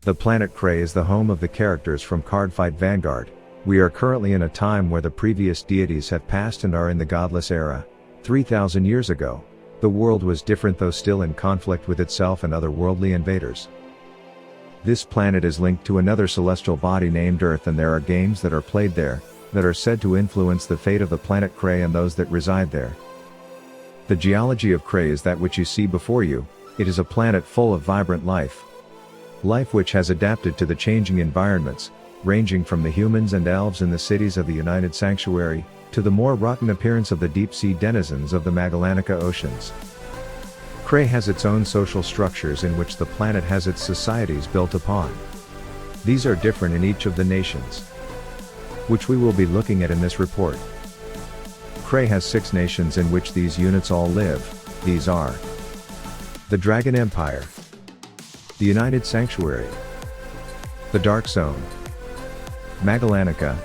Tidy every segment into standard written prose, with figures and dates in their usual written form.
The planet Cray is the home of the characters from Cardfight Vanguard. We are currently in a time where the previous deities have passed and are in the godless era. 3,000 years ago, the world was different, though still in conflict with itself and other worldly invaders. This planet is linked to another celestial body named Earth, and there are games that are played there, that are said to influence the fate of the planet Cray and those that reside there. The geology of Cray is that which you see before you. It is a planet full of vibrant life. Life which has adapted to the changing environments, ranging from the humans and elves in the cities of the United Sanctuary, to the more rotten appearance of the deep-sea denizens of the Magellanic oceans. Cray has its own social structures in which the planet has its societies built upon. These are different in each of the nations, which we will be looking at in this report. Cray has 6 nations in which these units all live. These are the Dragon Empire, the United Sanctuary, the Dark Zone, Magellanica,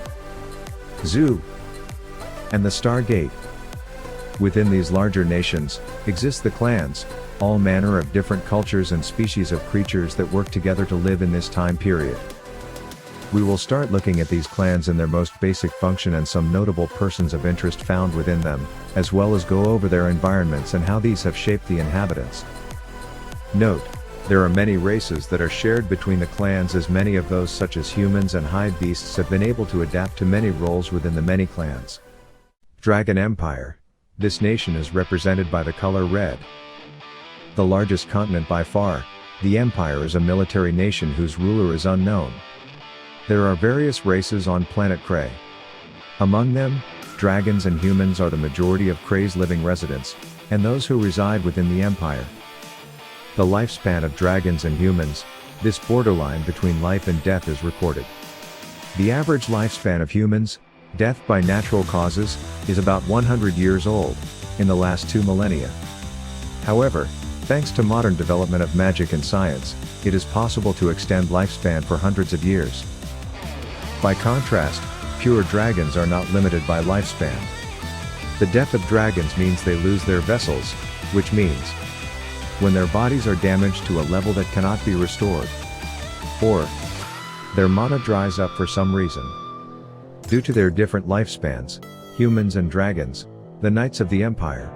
Zoo, and the Stargate. Within these larger nations, exist the clans, all manner of different cultures and species of creatures that work together to live in this time period. We will start looking at these clans in their most basic function and some notable persons of interest found within them, as well as go over their environments and how these have shaped the inhabitants. Note, there are many races that are shared between the clans, as many of those such as humans and high beasts have been able to adapt to many roles within the many clans. Dragon Empire. This nation is represented by the color red. The largest continent by far, the Empire is a military nation whose ruler is unknown. There are various races on planet Cray. Among them, dragons and humans are the majority of Cray's living residents, and those who reside within the Empire. The lifespan of dragons and humans, this borderline between life and death, is recorded. The average lifespan of humans, death by natural causes, is about 100 years old, in the last 2 millennia. However, thanks to modern development of magic and science, it is possible to extend lifespan for hundreds of years. By contrast, pure dragons are not limited by lifespan. The death of dragons means they lose their vessels, which means when their bodies are damaged to a level that cannot be restored, or their mana dries up for some reason. Due to their different lifespans, humans and dragons, the Knights of the Empire,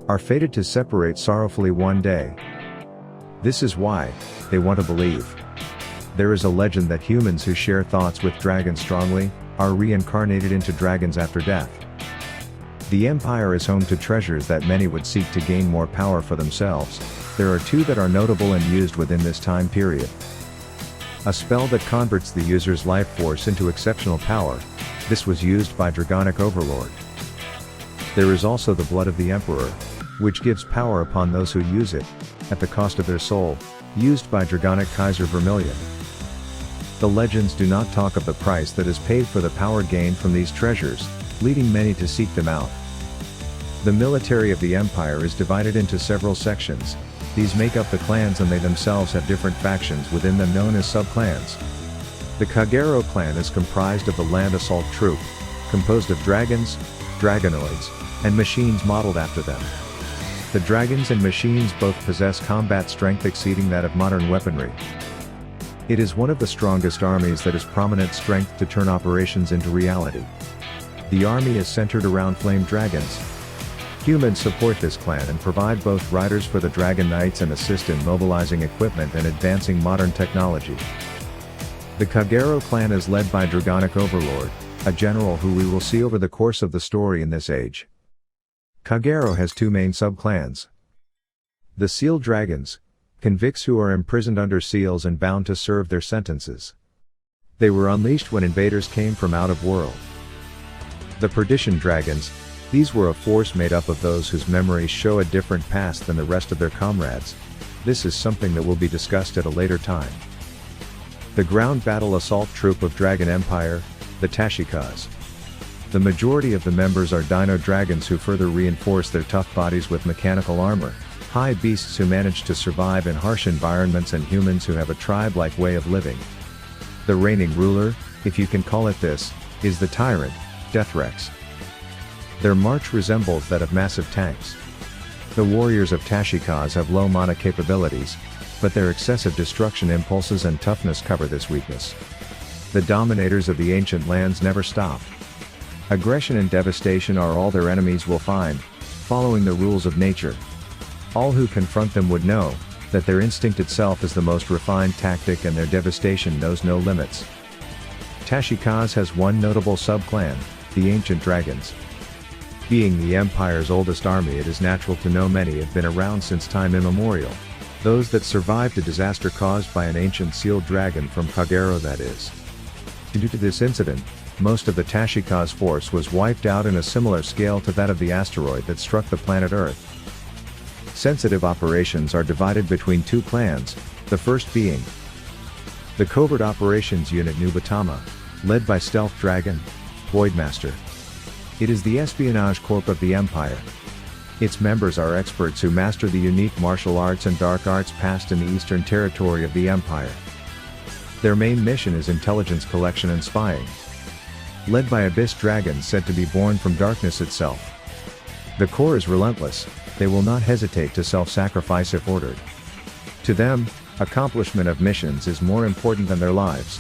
are fated to separate sorrowfully one day. This is why they want to believe. There is a legend that humans who share thoughts with dragons strongly are reincarnated into dragons after death. The Empire is home to treasures that many would seek to gain more power for themselves. There are 2 that are notable and used within this time period. A spell that converts the user's life force into exceptional power. This was used by Dragonic Overlord. There is also the Blood of the Emperor, which gives power upon those who use it, at the cost of their soul, used by Dragonic Kaiser Vermilion. The legends do not talk of the price that is paid for the power gained from these treasures, leading many to seek them out. The military of the Empire is divided into several sections. These make up the clans, and they themselves have different factions within them known as sub-clans. The Kagero clan is comprised of the Land Assault Troop, composed of dragons, dragonoids, and machines modeled after them. The dragons and machines both possess combat strength exceeding that of modern weaponry. It is one of the strongest armies that has prominent strength to turn operations into reality. The army is centered around flame dragons. Humans support this clan and provide both riders for the Dragon Knights and assist in mobilizing equipment and advancing modern technology. The Kagero clan is led by Dragonic Overlord, a general who we will see over the course of the story in this age. Kagero has 2 main sub-clans. The Seal Dragons, convicts who are imprisoned under seals and bound to serve their sentences. They were unleashed when invaders came from out of world. The Perdition Dragons, these were a force made up of those whose memories show a different past than the rest of their comrades. This is something that will be discussed at a later time. The Ground Battle Assault Troop of Dragon Empire, the Tashikas. The majority of the members are dino dragons who further reinforce their tough bodies with mechanical armor, high beasts who manage to survive in harsh environments, and humans who have a tribe-like way of living. The reigning ruler, if you can call it this, is the Tyrant, Deathrex. Their march resembles that of massive tanks. The warriors of Tashikas have low mana capabilities, but their excessive destruction impulses and toughness cover this weakness. The dominators of the ancient lands never stop. Aggression and devastation are all their enemies will find, following the rules of nature. All who confront them would know that their instinct itself is the most refined tactic and their devastation knows no limits. Tashikaz has one notable sub-clan, the Ancient Dragons. Being the Empire's oldest army, it is natural to know many have been around since time immemorial. Those that survived a disaster caused by an ancient sealed dragon from Kagero, that is. Due to this incident, most of the Tashikaz force was wiped out in a similar scale to that of the asteroid that struck the planet Earth. Sensitive operations are divided between two clans, the first being the Covert Operations Unit Nubatama, led by Stealth Dragon, Voidmaster. It is the espionage corps of the Empire. Its members are experts who master the unique martial arts and dark arts passed in the eastern territory of the Empire. Their main mission is intelligence collection and spying. Led by Abyss Dragons said to be born from darkness itself. The Corps is relentless, they will not hesitate to self-sacrifice if ordered. To them, accomplishment of missions is more important than their lives.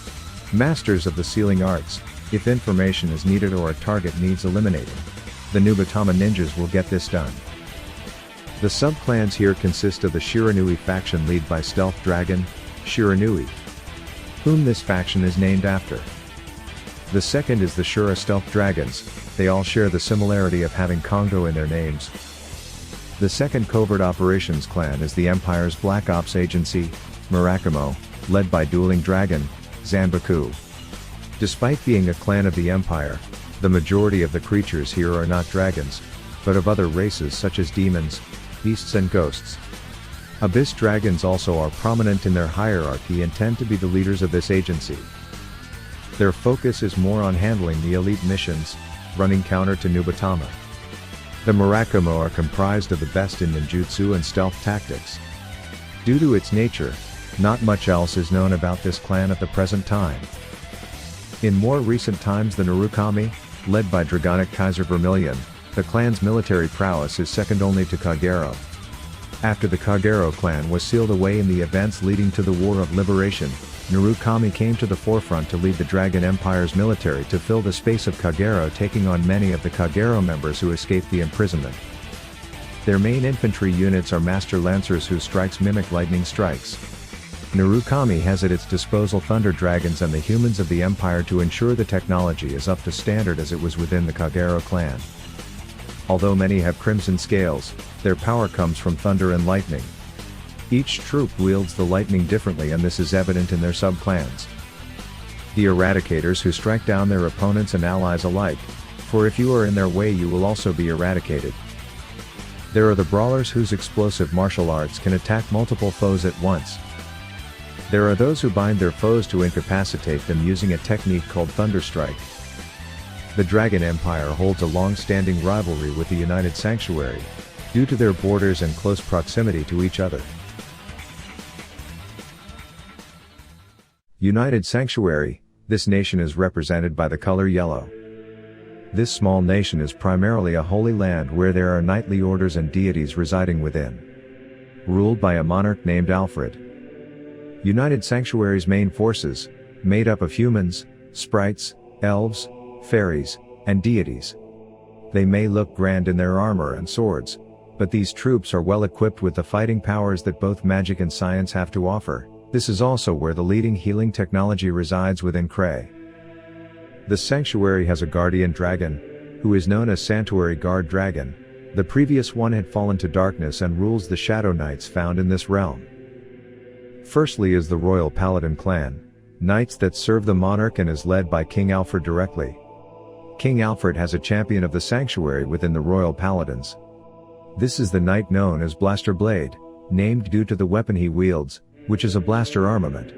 Masters of the sealing arts, if information is needed or a target needs eliminating, the Nubatama ninjas will get this done. The sub-clans here consist of the Shiranui faction led by Stealth Dragon, Shiranui, whom this faction is named after. The second is the Shura Stealth Dragons, they all share the similarity of having Kongo in their names. The second covert operations clan is the Empire's Black Ops Agency, Murakamo, led by Dueling Dragon, Zanbaku. Despite being a clan of the Empire, the majority of the creatures here are not dragons, but of other races such as demons, beasts and ghosts. Abyss Dragons also are prominent in their hierarchy and tend to be the leaders of this agency. Their focus is more on handling the elite missions, running counter to Nubatama. The Murakamo are comprised of the best in ninjutsu and stealth tactics. Due to its nature, not much else is known about this clan at the present time. In more recent times, the Narukami, led by Dragonic Kaiser Vermilion, the clan's military prowess is second only to Kagero. After the Kagero clan was sealed away in the events leading to the War of Liberation, Narukami came to the forefront to lead the Dragon Empire's military to fill the space of Kagero, taking on many of the Kagero members who escaped the imprisonment. Their main infantry units are Master Lancers whose strikes mimic lightning strikes. Narukami has at its disposal Thunder Dragons and the humans of the Empire to ensure the technology is up to standard as it was within the Kagero clan. Although many have Crimson Scales, their power comes from thunder and lightning. Each troop wields the lightning differently, and this is evident in their sub-clans. The Eradicators who strike down their opponents and allies alike, for if you are in their way you will also be eradicated. There are the Brawlers whose explosive martial arts can attack multiple foes at once. There are those who bind their foes to incapacitate them using a technique called Thunderstrike. The Dragon Empire holds a long-standing rivalry with the United Sanctuary, due to their borders and close proximity to each other. United Sanctuary, this nation is represented by the color yellow. This small nation is primarily a holy land where there are knightly orders and deities residing within. Ruled by a monarch named Alfred. United Sanctuary's main forces, made up of humans, sprites, elves, fairies, and deities. They may look grand in their armor and swords, but these troops are well equipped with the fighting powers that both magic and science have to offer. This is also where the leading healing technology resides within Cray. The Sanctuary has a guardian dragon, who is known as Sanctuary Guard Dragon. The previous one had fallen to darkness and rules the Shadow Knights found in this realm. Firstly is the Royal Paladin clan, knights that serve the monarch and is led by King Alfred directly. King Alfred has a champion of the Sanctuary within the Royal Paladins. This is the knight known as Blaster Blade, named due to the weapon he wields, which is a blaster armament.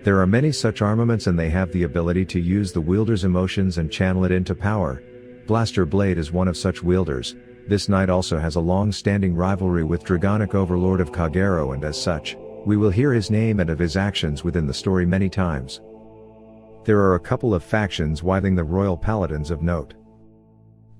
There are many such armaments and they have the ability to use the wielder's emotions and channel it into power. Blaster Blade is one of such wielders. This knight also has a long-standing rivalry with Dragonic Overlord of Kagero, and as such, we will hear his name and of his actions within the story many times. There are a couple of factions wielding the Royal Paladins of note.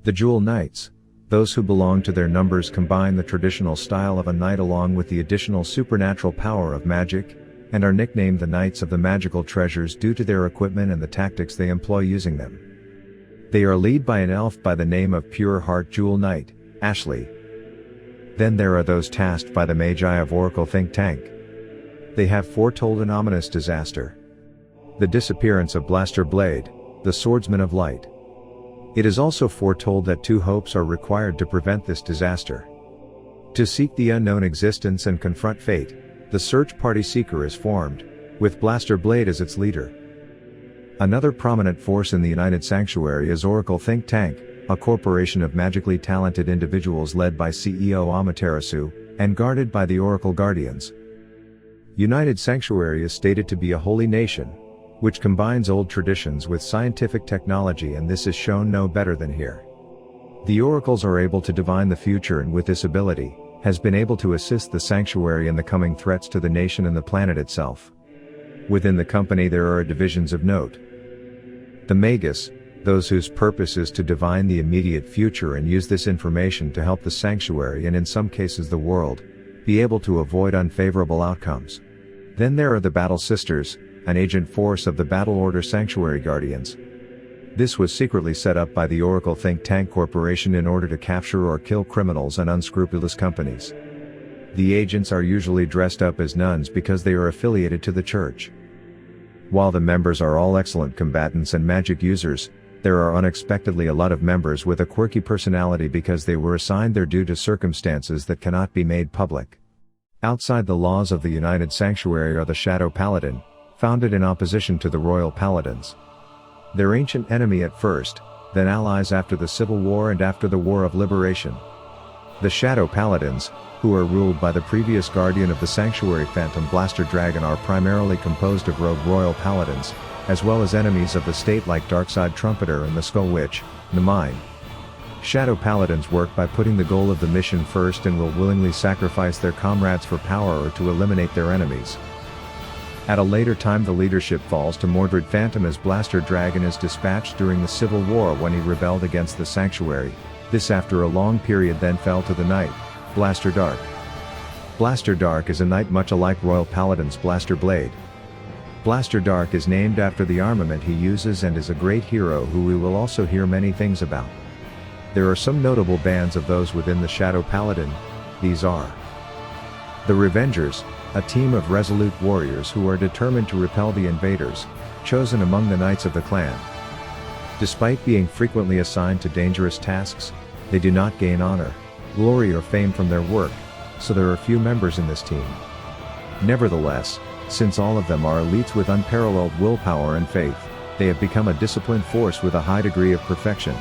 The Jewel Knights. Those who belong to their numbers combine the traditional style of a knight along with the additional supernatural power of magic, and are nicknamed the Knights of the Magical Treasures due to their equipment and the tactics they employ using them. They are led by an elf by the name of Pure Heart Jewel Knight, Ashley. Then there are those tasked by the Magi of Oracle Think Tank. They have foretold an ominous disaster. The disappearance of Blaster Blade, the Swordsman of Light. It is also foretold that 2 hopes are required to prevent this disaster. To seek the unknown existence and confront fate, the search party Seeker is formed, with Blaster Blade as its leader. Another prominent force in the United Sanctuary is Oracle Think Tank, a corporation of magically talented individuals led by CEO Amaterasu, and guarded by the Oracle Guardians. United Sanctuary is stated to be a holy nation, which combines old traditions with scientific technology, and this is shown no better than here. The oracles are able to divine the future, and with this ability, has been able to assist the sanctuary in the coming threats to the nation and the planet itself. Within the company there are divisions of note. The Magus, those whose purpose is to divine the immediate future and use this information to help the sanctuary and in some cases the world, be able to avoid unfavorable outcomes. Then there are the Battle Sisters, an agent force of the Battle Order Sanctuary Guardians. This was secretly set up by the Oracle Think Tank Corporation in order to capture or kill criminals and unscrupulous companies. The agents are usually dressed up as nuns because they are affiliated to the church. While the members are all excellent combatants and magic users, there are unexpectedly a lot of members with a quirky personality because they were assigned there due to circumstances that cannot be made public. Outside the laws of the United Sanctuary are the Shadow Paladin, founded in opposition to the Royal Paladins. Their ancient enemy at first, then allies after the Civil War and after the War of Liberation. The Shadow Paladins, who are ruled by the previous guardian of the Sanctuary Phantom Blaster Dragon, are primarily composed of rogue Royal Paladins, as well as enemies of the state like Darkside Trumpeter and the Skull Witch, Namine. Shadow Paladins work by putting the goal of the mission first and will willingly sacrifice their comrades for power or to eliminate their enemies. At a later time the leadership falls to Mordred Phantom as Blaster Dragon is dispatched during the Civil War when he rebelled against the Sanctuary. This after a long period then fell to the Knight, Blaster Dark. Blaster Dark is a knight much alike Royal Paladin's Blaster Blade. Blaster Dark is named after the armament he uses and is a great hero who we will also hear many things about. There are some notable bands of those within the Shadow Paladin. These are the Revengers, a team of resolute warriors who are determined to repel the invaders, chosen among the knights of the clan. Despite being frequently assigned to dangerous tasks, they do not gain honor, glory or fame from their work, so there are few members in this team. Nevertheless, since all of them are elites with unparalleled willpower and faith, they have become a disciplined force with a high degree of perfection.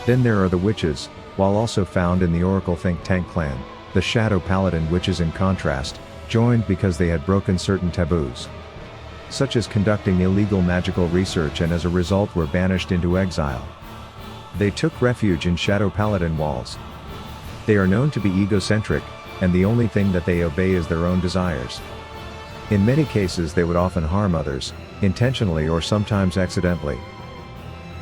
Then there are the Witches, while also found in the Oracle Think Tank clan. The Shadow Paladin Witches in contrast, joined because they had broken certain taboos, such as conducting illegal magical research, and as a result were banished into exile. They took refuge in Shadow Paladin walls. They are known to be egocentric, and the only thing that they obey is their own desires. In many cases they would often harm others, intentionally or sometimes accidentally.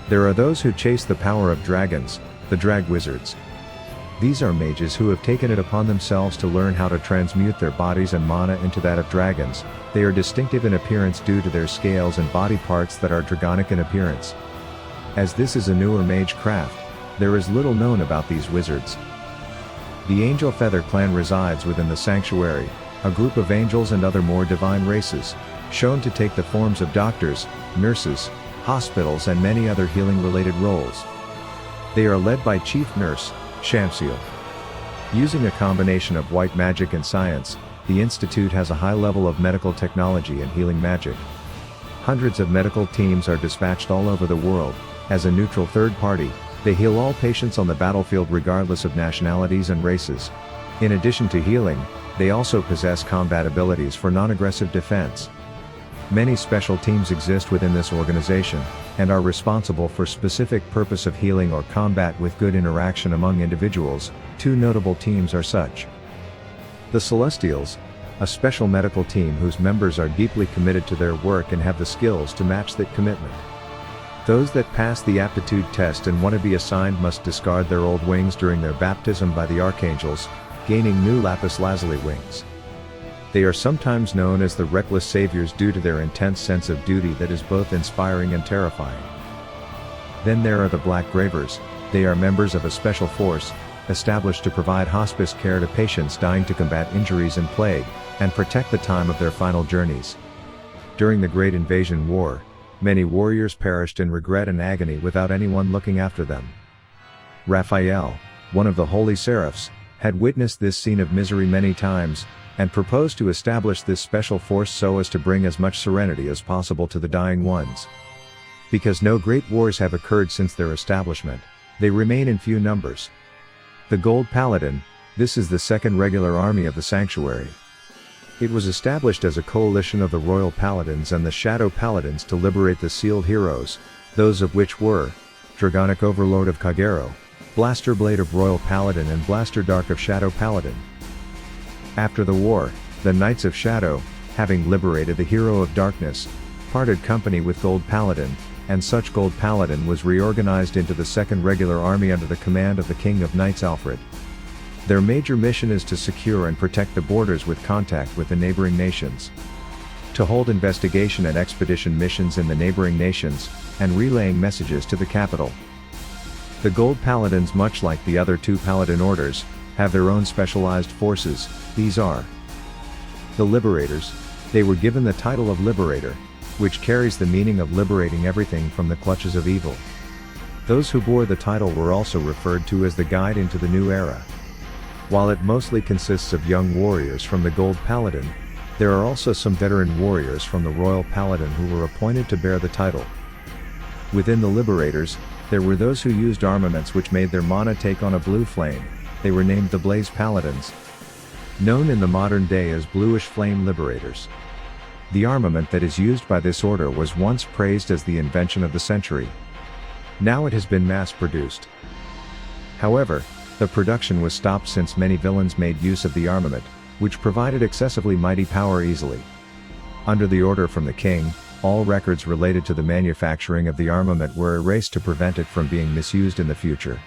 There are those who chase the power of dragons, the Drag Wizards. These are mages who have taken it upon themselves to learn how to transmute their bodies and mana into that of dragons. They are distinctive in appearance due to their scales and body parts that are dragonic in appearance. As this is a newer mage craft, there is little known about these wizards. The Angel Feather clan resides within the sanctuary, a group of angels and other more divine races, shown to take the forms of doctors, nurses, hospitals and many other healing-related roles. They are led by Chief Nurse, Shamsiel. Using a combination of white magic and science, the Institute has a high level of medical technology and healing magic. Hundreds of medical teams are dispatched all over the world. As a neutral third party, they heal all patients on the battlefield regardless of nationalities and races. In addition to healing, they also possess combat abilities for non-aggressive defense. Many special teams exist within this organization, and are responsible for specific purpose of healing or combat with good interaction among individuals. Two notable teams are such. The Celestials, a special medical team whose members are deeply committed to their work and have the skills to match that commitment. Those that pass the aptitude test and want to be assigned must discard their old wings during their baptism by the archangels, gaining new lapis lazuli wings. They are sometimes known as the reckless saviors due to their intense sense of duty that is both inspiring and terrifying. Then there are the Black Gravers. They are members of a special force, established to provide hospice care to patients dying to combat injuries and plague, and protect the time of their final journeys. During the Great Invasion War, many warriors perished in regret and agony without anyone looking after them. Raphael, one of the Holy Seraphs, had witnessed this scene of misery many times, and proposed to establish this special force so as to bring as much serenity as possible to the dying ones. Because no great wars have occurred since their establishment, they remain in few numbers. The Gold Paladin, this is the second regular army of the Sanctuary. It was established as a coalition of the Royal Paladins and the Shadow Paladins to liberate the Sealed Heroes, those of which were Dragonic Overlord of Kagero, Blaster Blade of Royal Paladin and Blaster Dark of Shadow Paladin. After the war, the Knights of Shadow, having liberated the Hero of Darkness, parted company with Gold Paladin, and such Gold Paladin was reorganized into the second regular army under the command of the King of Knights Alfred. Their major mission is to secure and protect the borders with contact with the neighboring nations, to hold investigation and expedition missions in the neighboring nations, and relaying messages to the capital. The Gold Paladins, much like the other two Paladin orders, have their own specialized forces. These are the Liberators. They were given the title of Liberator, which carries the meaning of liberating everything from the clutches of evil. Those who bore the title were also referred to as the Guide into the New Era. While it mostly consists of young warriors from the Gold Paladin, there are also some veteran warriors from the Royal Paladin who were appointed to bear the title. Within the Liberators, there were those who used armaments which made their mana take on a blue flame. They were named the Blaze Paladins, known in the modern day as Bluish Flame Liberators. The armament that is used by this order was once praised as the invention of the century. Now it has been mass-produced. However, the production was stopped since many villains made use of the armament, which provided excessively mighty power easily. Under the order from the king, all records related to the manufacturing of the armament were erased to prevent it from being misused in the future.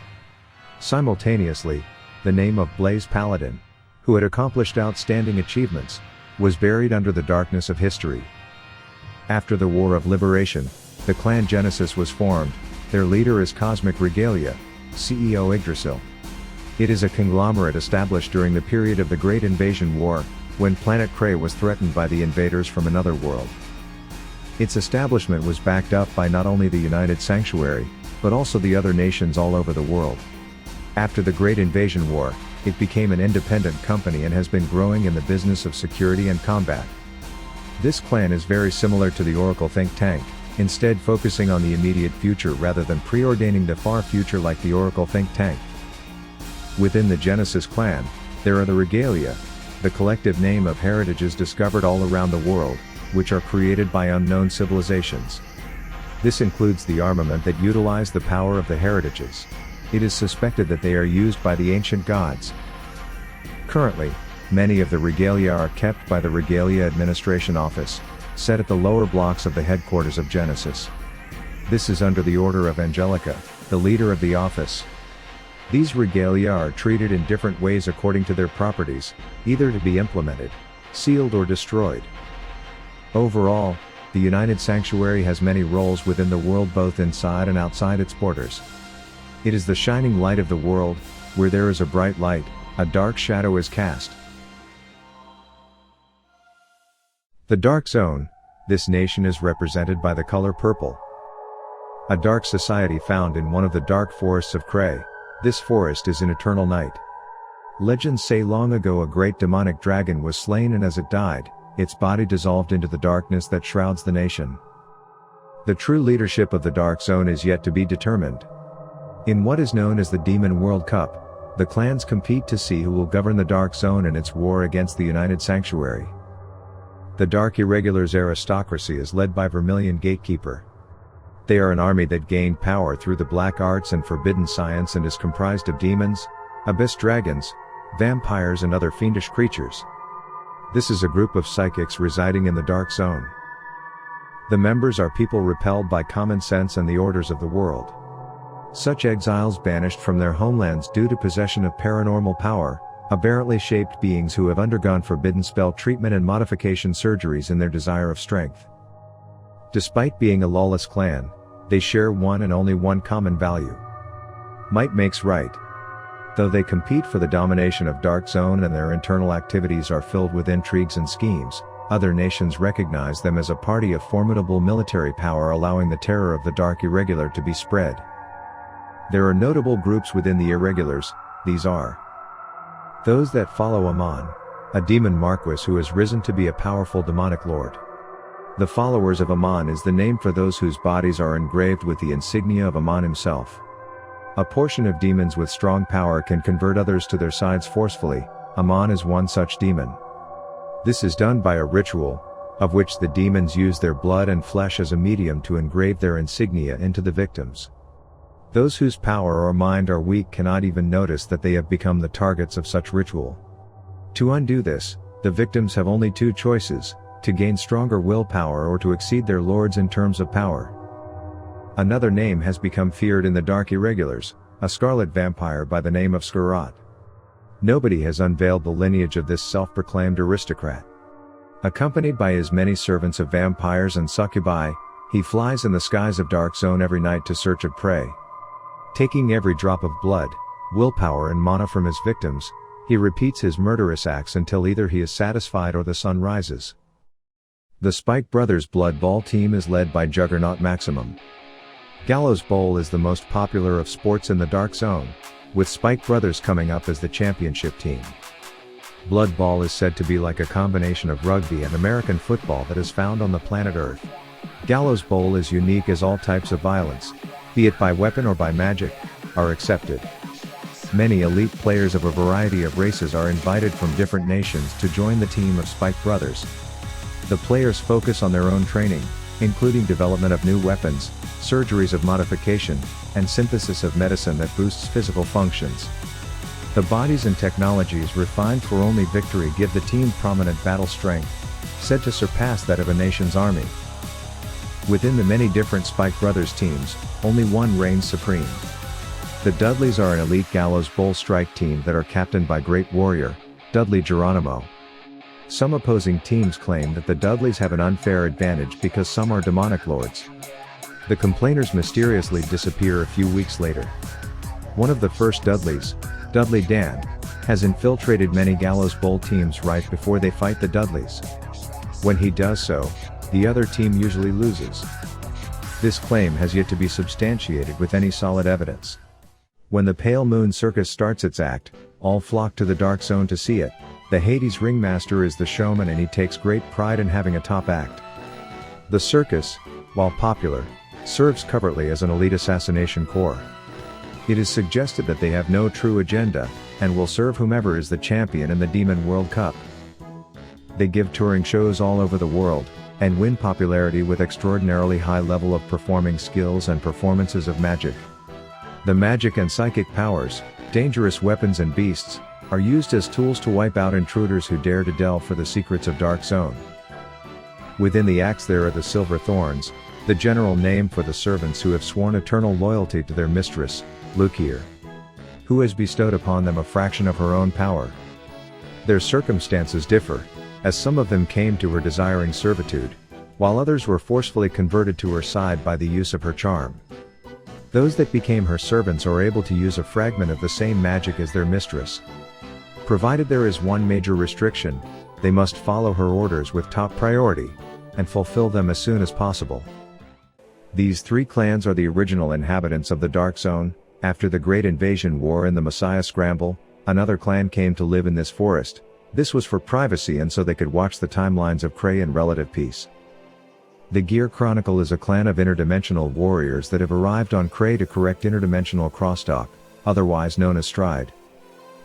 Simultaneously, the name of Blaze Paladin, who had accomplished outstanding achievements, was buried under the darkness of history. After the War of Liberation, the clan Genesis was formed. Their leader is Cosmic Regalia, CEO Yggdrasil. It is a conglomerate established during the period of the Great Invasion War, when Planet Cray was threatened by the invaders from another world. Its establishment was backed up by not only the United Sanctuary, but also the other nations all over the world. After the Great Invasion War, it became an independent company and has been growing in the business of security and combat. This clan is very similar to the Oracle think tank, instead focusing on the immediate future rather than preordaining the far future like the Oracle think tank. Within the Genesis clan, there are the Regalia, the collective name of heritages discovered all around the world, which are created by unknown civilizations. This includes the armament that utilize the power of the heritages. It is suspected that they are used by the ancient gods. Currently, many of the Regalia are kept by the Regalia Administration Office, set at the lower blocks of the headquarters of Genesis. This is under the order of Angelica, the leader of the office. These regalia are treated in different ways according to their properties, either to be implemented, sealed or destroyed. Overall, the United Sanctuary has many roles within the world both inside and outside its borders. It is the shining light of the world. Where there is a bright light, a dark shadow is cast. The Dark Zone. This nation is represented by the color purple. A dark society found in one of the dark forests of Cray. This forest is in eternal night. Legends say long ago a great demonic dragon was slain, and as it died, its body dissolved into the darkness that shrouds the nation. The true leadership of the Dark Zone is yet to be determined. In what is known as the Demon World Cup, the clans compete to see who will govern the Dark Zone in its war against the United Sanctuary. The Dark Irregulars aristocracy is led by Vermilion Gatekeeper. They are an army that gained power through the black arts and forbidden science and is comprised of demons, abyss dragons, vampires and other fiendish creatures. This is a group of psychics residing in the Dark Zone. The members are people repelled by common sense and the orders of the world. Such exiles banished from their homelands due to possession of paranormal power, aberrantly shaped beings who have undergone forbidden spell treatment and modification surgeries in their desire of strength. Despite being a lawless clan, they share one and only one common value. Might makes right. Though they compete for the domination of Dark Zone and their internal activities are filled with intrigues and schemes, other nations recognize them as a party of formidable military power, allowing the terror of the Dark Irregular to be spread. There are notable groups within the Irregulars. These are those that follow Amon, a demon marquis who has risen to be a powerful demonic lord. The followers of Amon is the name for those whose bodies are engraved with the insignia of Amon himself. A portion of demons with strong power can convert others to their sides forcefully. Amon is one such demon. This is done by a ritual, of which the demons use their blood and flesh as a medium to engrave their insignia into the victims. Those whose power or mind are weak cannot even notice that they have become the targets of such ritual. To undo this, the victims have only two choices: to gain stronger willpower or to exceed their lords in terms of power. Another name has become feared in the Dark Irregulars, a scarlet vampire by the name of Scarrat. Nobody has unveiled the lineage of this self-proclaimed aristocrat. Accompanied by his many servants of vampires and succubi, he flies in the skies of Dark Zone every night to search of prey. Taking every drop of blood, willpower and mana from his victims, he repeats his murderous acts until either he is satisfied or the sun rises. The Spike Brothers Blood Bowl team is led by Juggernaut Maximum. Gallows Bowl is the most popular of sports in the Dark Zone, with Spike Brothers coming up as the championship team. Blood Bowl is said to be like a combination of rugby and American football that is found on the planet Earth. Gallows Bowl is unique as all types of violence, be it by weapon or by magic, are accepted. Many elite players of a variety of races are invited from different nations to join the team of Spike Brothers. The players focus on their own training, including development of new weapons, surgeries of modification, and synthesis of medicine that boosts physical functions. The bodies and technologies refined for only victory give the team prominent battle strength, said to surpass that of a nation's army. Within the many different Spike Brothers teams, only one reigns supreme. The Dudleys are an elite Gallows Bowl strike team that are captained by great warrior, Dudley Geronimo. Some opposing teams claim that the Dudleys have an unfair advantage because some are demonic lords. The complainers mysteriously disappear a few weeks later. One of the first Dudleys, Dudley Dan, has infiltrated many Gallows Bowl teams right before they fight the Dudleys. When he does so, the other team usually loses. This claim has yet to be substantiated with any solid evidence. When the Pale Moon Circus starts its act, all flock to the Dark Zone to see it. The Hades ringmaster is the showman and he takes great pride in having a top act. The circus, while popular, serves covertly as an elite assassination corps. It is suggested that they have no true agenda, and will serve whomever is the champion in the Demon World Cup. They give touring shows all over the world, and win popularity with extraordinarily high level of performing skills and performances of magic. The magic and psychic powers, dangerous weapons and beasts, are used as tools to wipe out intruders who dare to delve for the secrets of Dark Zone. Within the acts there are the Silver Thorns, the general name for the servants who have sworn eternal loyalty to their mistress, Lukir, who has bestowed upon them a fraction of her own power. Their circumstances differ, as some of them came to her desiring servitude, while others were forcefully converted to her side by the use of her charm. Those that became her servants are able to use a fragment of the same magic as their mistress. Provided there is one major restriction, they must follow her orders with top priority, and fulfill them as soon as possible. These three clans are the original inhabitants of the Dark Zone. After the Great Invasion War and the Messiah Scramble, another clan came to live in this forest. This was for privacy and so they could watch the timelines of Cray in relative peace. The Gear Chronicle is a clan of interdimensional warriors that have arrived on Cray to correct interdimensional crosstalk, otherwise known as Stride.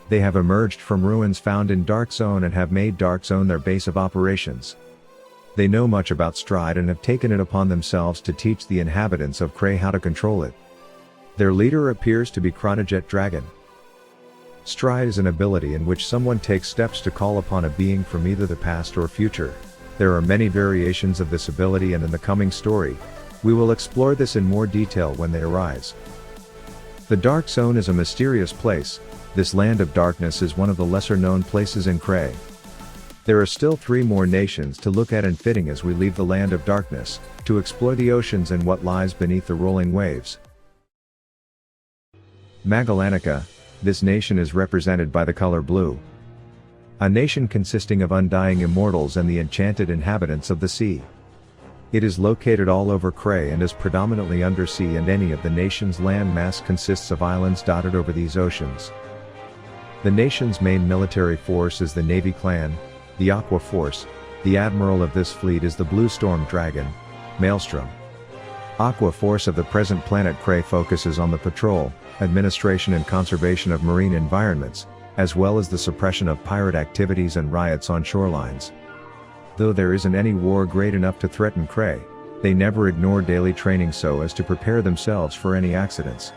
They have emerged from ruins found in Dark Zone and have made Dark Zone their base of operations. They know much about Stride and have taken it upon themselves to teach the inhabitants of Cray how to control it. Their leader appears to be Chronojet Dragon. Stride is an ability in which someone takes steps to call upon a being from either the past or future. There are many variations of this ability, and in the coming story, we will explore this in more detail when they arise. The Dark Zone is a mysterious place. This land of darkness is one of the lesser known places in Cray. There are still 3 more nations to look at, and fitting as we leave the land of darkness, to explore the oceans and what lies beneath the rolling waves. Magilou. This nation is represented by the color blue. A nation consisting of undying immortals and the enchanted inhabitants of the sea. It is located all over Cray and is predominantly undersea, and any of the nation's land mass consists of islands dotted over these oceans. The nation's main military force is the Navy Clan, the Aqua Force. The admiral of this fleet is the Blue Storm Dragon, Maelstrom. Aqua Force of the present Planet Cray focuses on the patrol, administration and conservation of marine environments, as well as the suppression of pirate activities and riots on shorelines. Though there isn't any war great enough to threaten Cray, they never ignore daily training so as to prepare themselves for any accidents.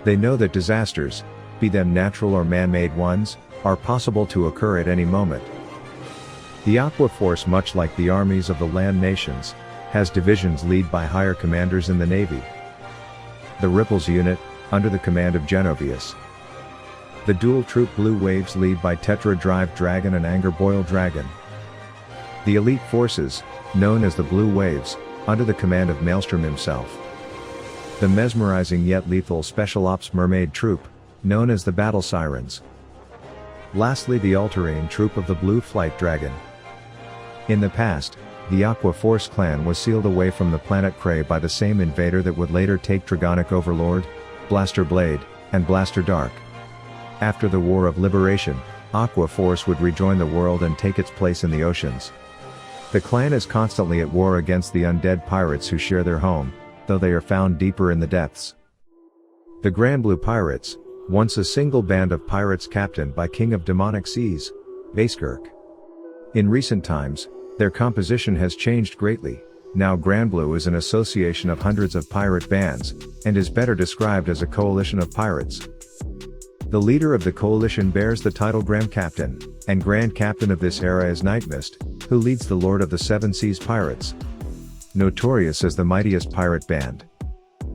They know that disasters, be them natural or man-made ones, are possible to occur at any moment. The Aqua Force, much like the armies of the land nations, has divisions led by higher commanders in the Navy. The Ripples Unit, under the command of Genovius. The Dual Troop Blue Waves, led by Tetra Drive Dragon and Anger Boil Dragon. The Elite Forces, known as the Blue Waves, under the command of Maelstrom himself. The mesmerizing yet lethal Special Ops Mermaid Troop, known as the Battle Sirens. Lastly, the all-terrain troop of the Blue Flight Dragon. In the past, the Aqua Force clan was sealed away from the Planet Cray by the same invader that would later take Dragonic Overlord, Blaster Blade, and Blaster Dark. After the War of Liberation, Aqua Force would rejoin the world and take its place in the oceans. The clan is constantly at war against the undead pirates who share their home, though they are found deeper in the depths. The Grand Blue Pirates, once a single band of pirates captained by King of Demonic Seas, Vaskirk. In recent times, their composition has changed greatly. Now Grand Blue is an association of hundreds of pirate bands, and is better described as a coalition of pirates. The leader of the coalition bears the title Grand Captain, and Grand Captain of this era is Nightmist, who leads the Lord of the Seven Seas Pirates. Notorious as the mightiest pirate band.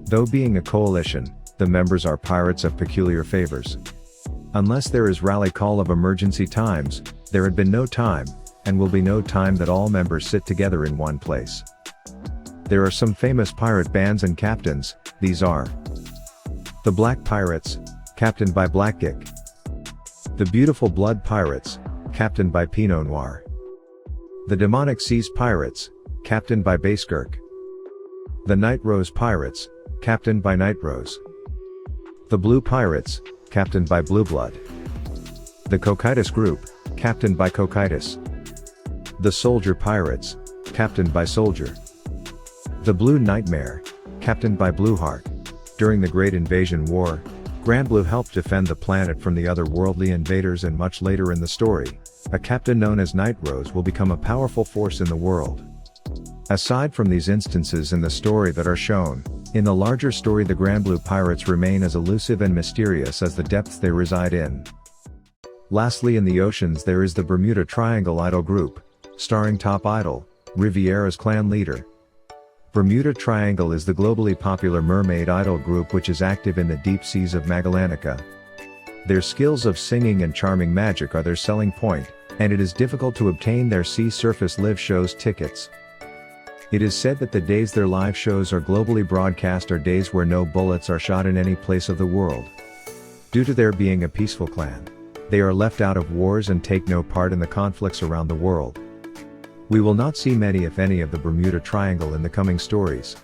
Though being a coalition, the members are pirates of peculiar favors. Unless there is rally call of emergency times, there had been no time, and will be no time that all members sit together in one place. There are some famous pirate bands and captains. These are the Black Pirates, captained by Blackgick. The Beautiful Blood Pirates, captained by Pinot Noir. The Demonic Seas Pirates, captained by Vaskirk. The Night Rose Pirates, captained by Night Rose. The Blue Pirates, captained by Blue Blood. The Cocytus Group, captained by Cocytus. The Soldier Pirates, captained by Soldier. The Blue Nightmare, captained by Blueheart. During the Great Invasion War, Grand Blue helped defend the planet from the otherworldly invaders, and much later in the story, a captain known as Night Rose will become a powerful force in the world. Aside from these instances in the story that are shown, in the larger story the Grand Blue Pirates remain as elusive and mysterious as the depths they reside in. Lastly, in the oceans there is the Bermuda Triangle Idol Group, starring top idol, Riviera's clan leader. Bermuda Triangle is the globally popular mermaid idol group which is active in the deep seas of Magilou. Their skills of singing and charming magic are their selling point, and it is difficult to obtain their sea surface live shows tickets. It is said that the days their live shows are globally broadcast are days where no bullets are shot in any place of the world. Due to their being a peaceful clan, they are left out of wars and take no part in the conflicts around the world. We will not see many if any of the Bermuda Triangle in the coming stories.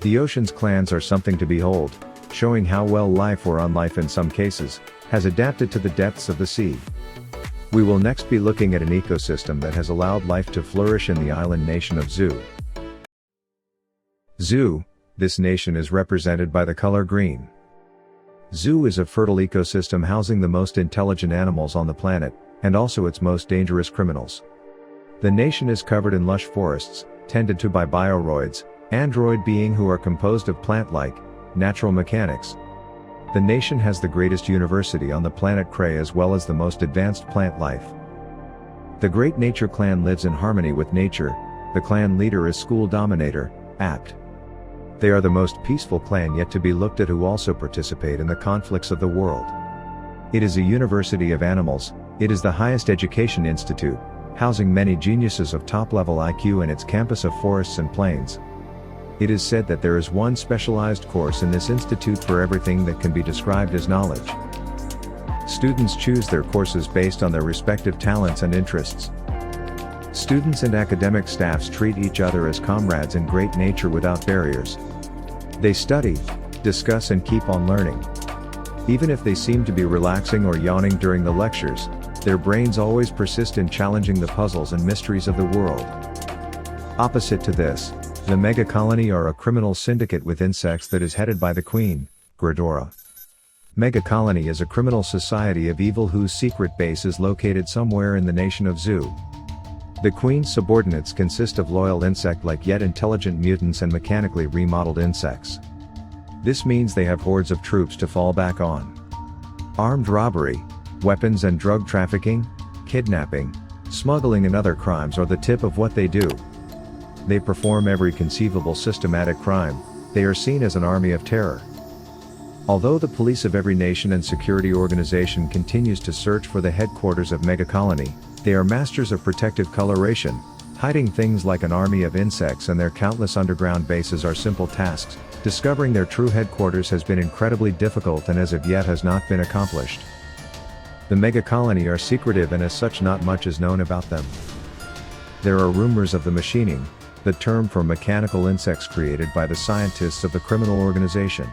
The ocean's clans are something to behold, showing how well life, or unlife in some cases, has adapted to the depths of the sea. We will next be looking at an ecosystem that has allowed life to flourish in the island nation of Zoo. Zoo, this nation is represented by the color green. Zoo is a fertile ecosystem housing the most intelligent animals on the planet, and also its most dangerous criminals. The nation is covered in lush forests, tended to by bioroids, android beings who are composed of plant-like, natural mechanics. The nation has the greatest university on the planet Cray as well as the most advanced plant life. The Great Nature clan lives in harmony with nature. The clan leader is School Dominator, Apt. They are the most peaceful clan yet to be looked at, who also participate in the conflicts of the world. It is a university of animals. It is the highest education institute, housing many geniuses of top-level IQ in its campus of forests and plains. It is said that there is one specialized course in this institute for everything that can be described as knowledge. Students choose their courses based on their respective talents and interests. Students and academic staffs treat each other as comrades in great nature without barriers. They study, discuss and keep on learning. Even if they seem to be relaxing or yawning during the lectures, their brains always persist in challenging the puzzles and mysteries of the world. Opposite to this, the Mega Colony are a criminal syndicate with insects that is headed by the Queen, Gregorian. Mega Colony is a criminal society of evil whose secret base is located somewhere in the nation of Zoo. The Queen's subordinates consist of loyal insect-like yet intelligent mutants and mechanically remodeled insects. This means they have hordes of troops to fall back on. Armed robbery, weapons and drug trafficking, kidnapping, smuggling and other crimes are the tip of what they do. They perform every conceivable systematic crime. They are seen as an army of terror. Although the police of every nation and security organization continues to search for the headquarters of Mega Colony, they are masters of protective coloration. Hiding things like an army of insects and their countless underground bases are simple tasks. Discovering their true headquarters has been incredibly difficult and as of yet has not been accomplished. The Mega Colony are secretive and as such not much is known about them. There are rumors of the machining, the term for mechanical insects created by the scientists of the criminal organization.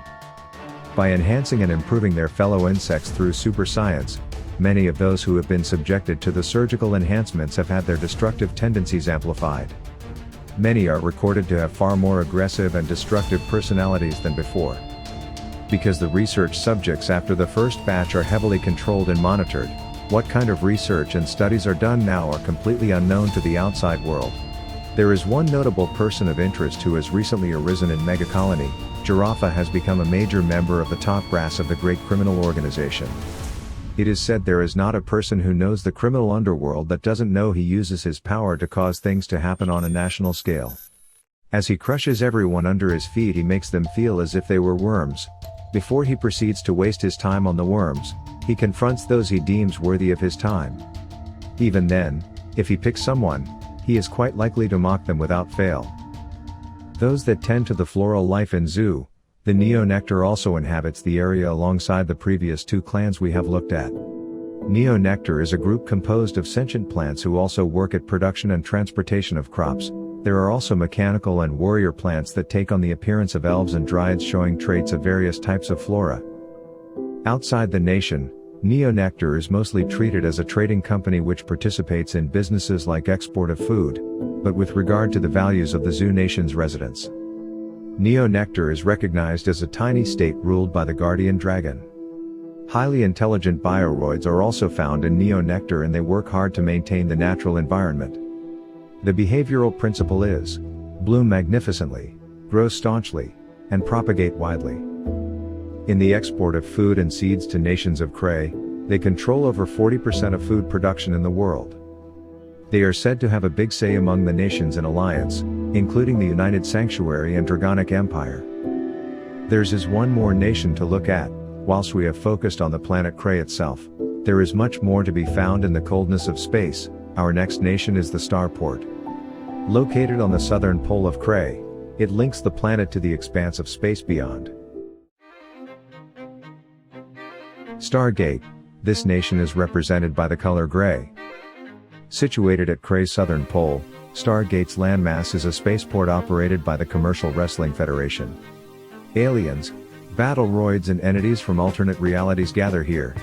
By enhancing and improving their fellow insects through super science, many of those who have been subjected to the surgical enhancements have had their destructive tendencies amplified. Many are recorded to have far more aggressive and destructive personalities than before. Because the research subjects after the first batch are heavily controlled and monitored, what kind of research and studies are done now are completely unknown to the outside world. There is one notable person of interest who has recently arisen in Mega Colony. Giraffa has become a major member of the top brass of the great criminal organization. It is said there is not a person who knows the criminal underworld that doesn't know he uses his power to cause things to happen on a national scale. As he crushes everyone under his feet, he makes them feel as if they were worms. Before he proceeds to waste his time on the worms, he confronts those he deems worthy of his time. Even then, if he picks someone, he is quite likely to mock them without fail. Those that tend to the floral life in Zoo, the Neo-Nectar also inhabits the area alongside the previous two clans we have looked at. Neo-Nectar is a group composed of sentient plants who also work at production and transportation of crops. There are also mechanical and warrior plants that take on the appearance of elves and dryads, showing traits of various types of flora. Outside the nation, Neo-Nectar is mostly treated as a trading company which participates in businesses like export of food, but with regard to the values of the Zoo nation's residents. Neo-Nectar is recognized as a tiny state ruled by the guardian dragon. Highly intelligent bioroids are also found in Neo-Nectar and they work hard to maintain the natural environment. The behavioral principle is, bloom magnificently, grow staunchly, and propagate widely. In the export of food and seeds to nations of Cray, they control over 40% of food production in the world. They are said to have a big say among the nations in alliance, including the United Sanctuary and Dragonic Empire. Theirs is one more nation to look at. Whilst we have focused on the planet Cray itself, there is much more to be found in the coldness of space. Our next nation is the Starport. Located on the southern pole of Cray, it links the planet to the expanse of space beyond. Stargate. This nation is represented by the color gray. Situated at Cray's southern pole, Stargate's landmass is a spaceport operated by the Commercial Wrestling Federation. Aliens, battleroids and entities from alternate realities gather here.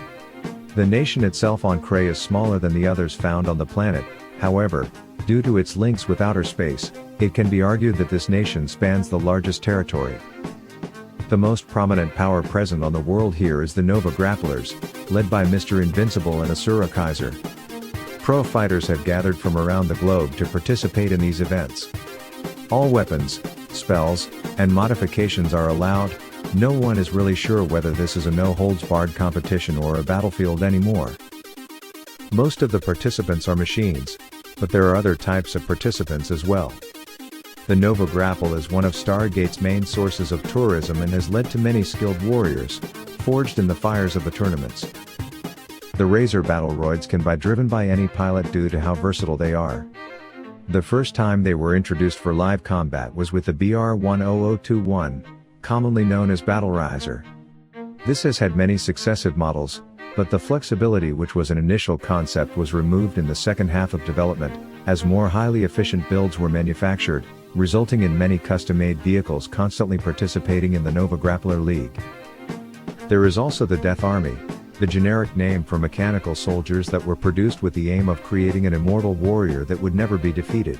The nation itself on Cray is smaller than the others found on the planet. However, due to its links with outer space, it can be argued that this nation spans the largest territory. The most prominent power present on the world here is the Nova Grapplers, led by Mr. Invincible and Asura Kaiser. Pro fighters have gathered from around the globe to participate in these events. All weapons, spells, and modifications are allowed. No one is really sure whether this is a no-holds-barred competition or a battlefield anymore. Most of the participants are machines, but there are other types of participants as well. The Nova Grapple is one of Stargate's main sources of tourism and has led to many skilled warriors, forged in the fires of the tournaments. The Razor Battleroids can be driven by any pilot due to how versatile they are. The first time they were introduced for live combat was with the BR-10021, commonly known as BattleRiser. This has had many successive models, but the flexibility which was an initial concept was removed in the second half of development, as more highly efficient builds were manufactured, resulting in many custom-made vehicles constantly participating in the Nova Grappler League. There is also the Death Army, the generic name for mechanical soldiers that were produced with the aim of creating an immortal warrior that would never be defeated.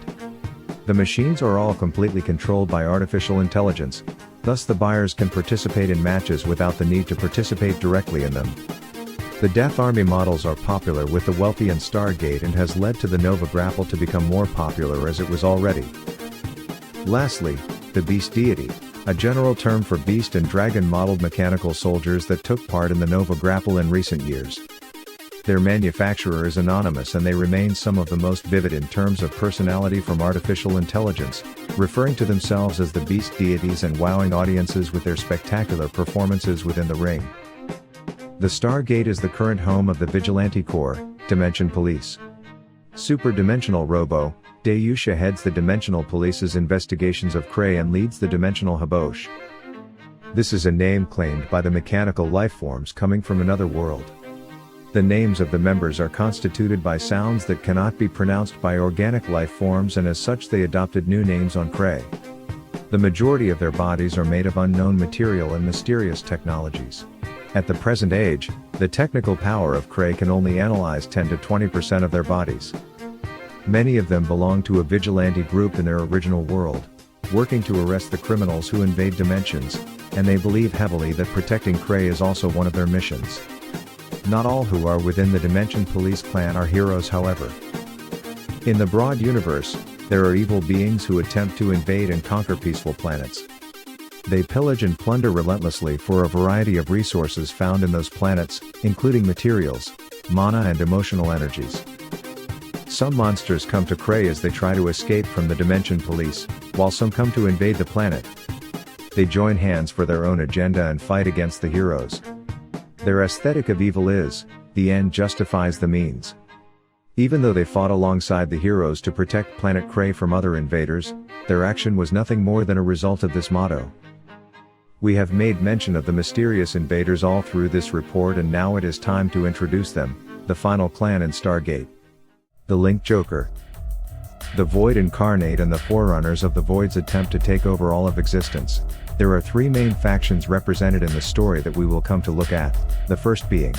The machines are all completely controlled by artificial intelligence, thus the buyers can participate in matches without the need to participate directly in them. The Death Army models are popular with the wealthy and Stargate and has led to the Nova Grapple to become more popular as it was already. Lastly, the Beast Deity, a general term for beast and dragon modeled mechanical soldiers that took part in the Nova Grapple in recent years. Their manufacturer is anonymous and they remain some of the most vivid in terms of personality from artificial intelligence, referring to themselves as the Beast Deities and wowing audiences with their spectacular performances within the ring. The Stargate is the current home of the Vigilante Corps, Dimension Police. Super Dimensional Robo, Deyusha heads the Dimensional Police's investigations of Cray and leads the Dimensional Habosh. This is a name claimed by the mechanical lifeforms coming from another world. The names of the members are constituted by sounds that cannot be pronounced by organic lifeforms and as such they adopted new names on Cray. The majority of their bodies are made of unknown material and mysterious technologies. At the present age, the technical power of Cray can only analyze 10 to 20% of their bodies. Many of them belong to a vigilante group in their original world, working to arrest the criminals who invade dimensions, and they believe heavily that protecting Cray is also one of their missions. Not all who are within the Dimension Police clan are heroes, however. In the broad universe, there are evil beings who attempt to invade and conquer peaceful planets. They pillage and plunder relentlessly for a variety of resources found in those planets, including materials, mana and emotional energies. Some monsters come to Cray as they try to escape from the Dimension Police, while some come to invade the planet. They join hands for their own agenda and fight against the heroes. Their aesthetic of evil is, the end justifies the means. Even though they fought alongside the heroes to protect Planet Cray from other invaders, their action was nothing more than a result of this motto. We have made mention of the mysterious invaders all through this report and now it is time to introduce them, the final clan in Stargate. The Link Joker. The Void Incarnate and the forerunners of the Void's attempt to take over all of existence. There are three main factions represented in the story that we will come to look at, the first being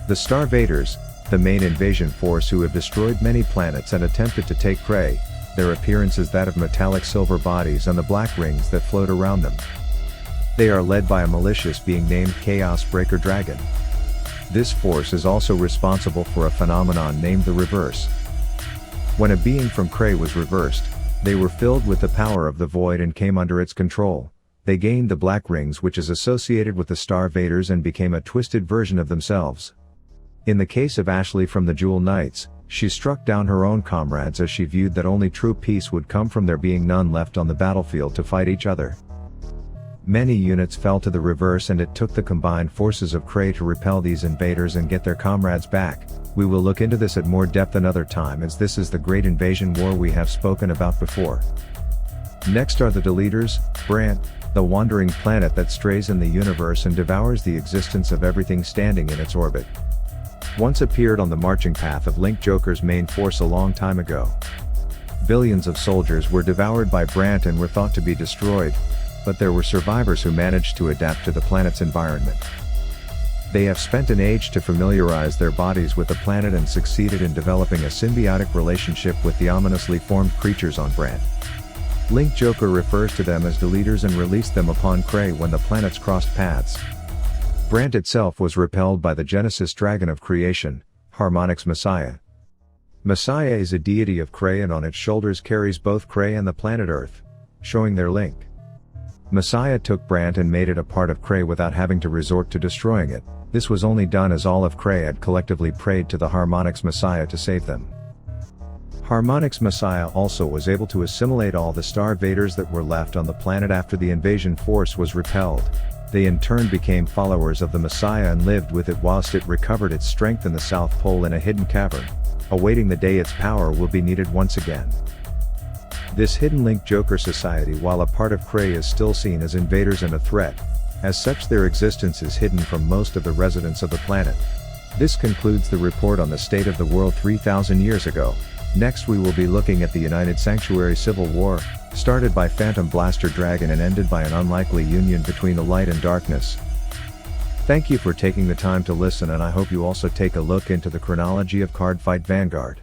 the Starvaders, the main invasion force who have destroyed many planets and attempted to take Cray. Their appearance is that of metallic silver bodies and the black rings that float around them. They are led by a malicious being named Chaos Breaker Dragon. This force is also responsible for a phenomenon named the Reverse. When a being from Cray was reversed, they were filled with the power of the Void and came under its control. They gained the black rings which is associated with the Starvaders and became a twisted version of themselves. In the case of Ashley from the Jewel Knights, she struck down her own comrades as she viewed that only true peace would come from there being none left on the battlefield to fight each other. Many units fell to the Reverse and it took the combined forces of Cray to repel these invaders and get their comrades back. We will look into this at more depth another time as this is the great invasion war we have spoken about before. Next are the Deleters, Brant, the wandering planet that strays in the universe and devours the existence of everything standing in its orbit. Once appeared on the marching path of Link Joker's main force a long time ago. Billions of soldiers were devoured by Brant and were thought to be destroyed, but there were survivors who managed to adapt to the planet's environment. They have spent an age to familiarize their bodies with the planet and succeeded in developing a symbiotic relationship with the ominously formed creatures on Brant. Link Joker refers to them as Deleters and released them upon Cray when the planets crossed paths. Brant itself was repelled by the Genesis Dragon of Creation, Harmonix Messiah. Messiah is a deity of Cray and on its shoulders carries both Cray and the planet Earth, showing their link. Messiah took Brant and made it a part of Cray without having to resort to destroying it. This was only done as all of Cray had collectively prayed to the Harmonix Messiah to save them. Harmonix Messiah also was able to assimilate all the Star Vaders that were left on the planet after the invasion force was repelled. They in turn became followers of the Messiah and lived with it whilst it recovered its strength in the South Pole in a hidden cavern, awaiting the day its power will be needed once again. This hidden link Joker society, while a part of Cray, is still seen as invaders and a threat. As such, their existence is hidden from most of the residents of the planet. This concludes the report on the state of the world 3,000 years ago. Next we will be looking at the United Sanctuary Civil War, started by Phantom Blaster Dragon and ended by an unlikely union between the light and darkness. Thank you for taking the time to listen, and I hope you also take a look into the chronology of Cardfight Vanguard.